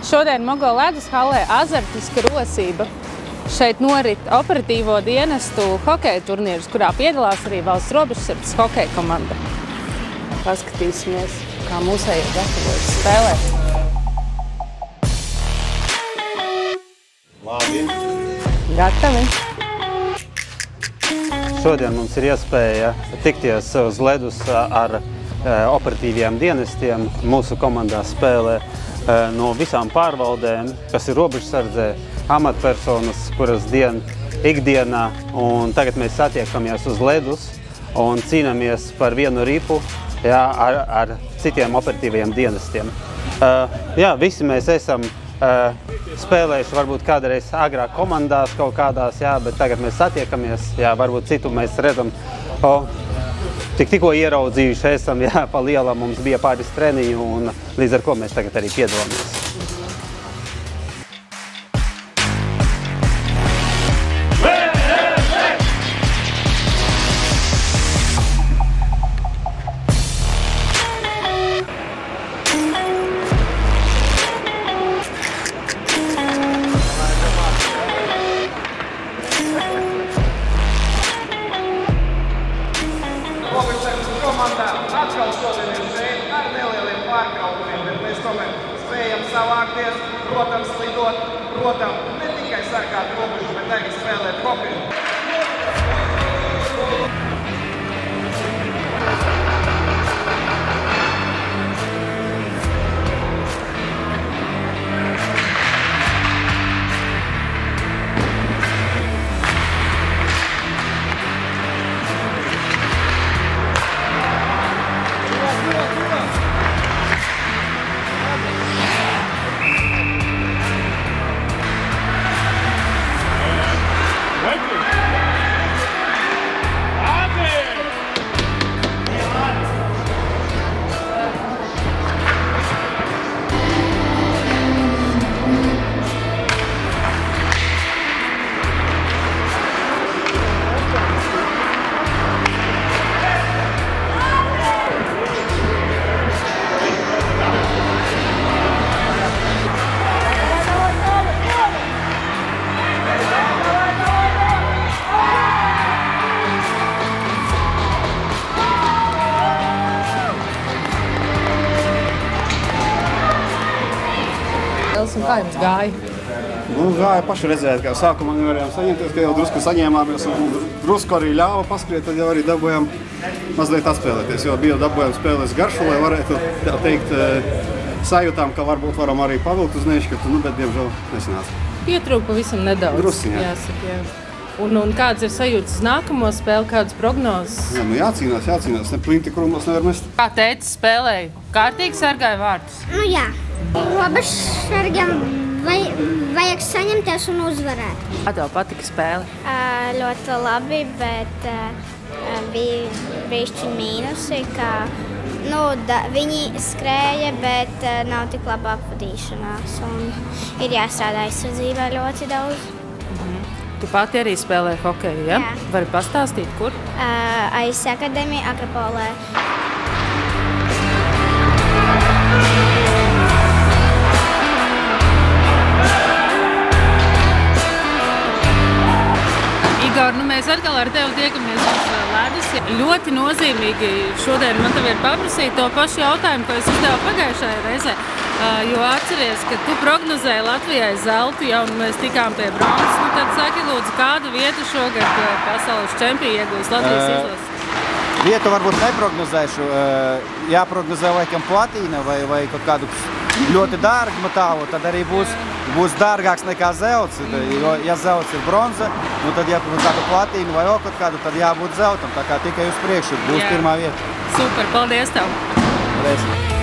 Šodien Mogo ledus hallē azartiska rosība. Šeit norit operatīvo dienestu hokeja turnīrus, kurā piedalās arī valsts robežsardzes hokeja komanda. Paskatīsimies, kā mūsējie gatavojas spēlēt. Labi. Gatavi. Šodien mums ir iespēja tikties uz ledus ar operatīviem dienestiem. Mūsu komandā spēlē no visām pārvaldēm, kas ir robežsardzē, amatpersonas, kuras ikdienā. Un tagad mēs satiekamies uz ledus un cīnāmies par vienu ripu ar citiem operatīviem dienestiem. Visi mēs esam spēlējuši varbūt kādreiz agrāk komandās kaut kādās, bet tagad mēs satiekamies, varbūt citu mēs redzam. Tikko ieraudzījuši esam, pa lielam mums bija pāris treniņu un līdz ar ko mēs tagad arī piedalāmies. Komandā atkal šodien ir šeit ar nelieliem pārkāpumiem, bet mēs tomēr spējam savākties, protams, lidot, protams, ne tikai sargāt robežu, bet arī spēlēt hokeju. Un kā jums gāja? Gāja paši redzēt, kā sākumā nevarējām saņemties, ka jau drusku saņēmāmies un drusku arī ļāva paskriet, tad jau arī dabūjām mazliet atspēlēties, jo bija dabūjām spēles garšu, lai varētu, tā teikt, sajūtām, ka varbūt varam arī pavilkt uz neškatu, bet diemžēl nesanāca. Pietrūka pavisam nedaudz. Drusiņā. Jāsaka, jā. Un kāds ir sajūtas nākamo spēli, kādas prognozes? Jācīnās, ne plinti krumos nevar mest. Kā tētis spēlēja? Kārtīgi sargāja vārdus? Jā. Robežsargam vajag saņemties un uzvarēt. Kā tev patika spēle? Ļoti labi, bet bija bišķi mīnusi, ka viņi skrēja, bet nav tik laba apvadīšanās. Un ir jāstrādā aizsardzībā ļoti daudz. Tu pati arī spēlē hokeju, ja? Jā. Vari pastāstīt, kur? Aiz akadēmija Akropolē. Igor, mēs atkal ar tevi tiekamies uz ledus. Ļoti nozīmīgi šodien man tev ir paprasīt to pašu jautājumu, ko es uzdevu pagājušajā reizē. Jo atceries, ka tu prognozēji Latvijai zeltu, un mēs tikām pie bronzas. Tad saki, lūdzu, kādu vietu šogad pasaules čempioni iegūs Latvijas izlases? Vietu varbūt neprognozēšu. Jāprognozē laikam platīna vai kaut kādu ļoti dārgu metālu, tad arī būs dārgāks nekā zelts. Jo, ja zelts ir bronza, tad ja kādu platīnu vai kaut kādu, tad jābūt zeltam. Tā kā tikai uz priekšu būs pirmā vieta. Super, paldies tev! Paldies!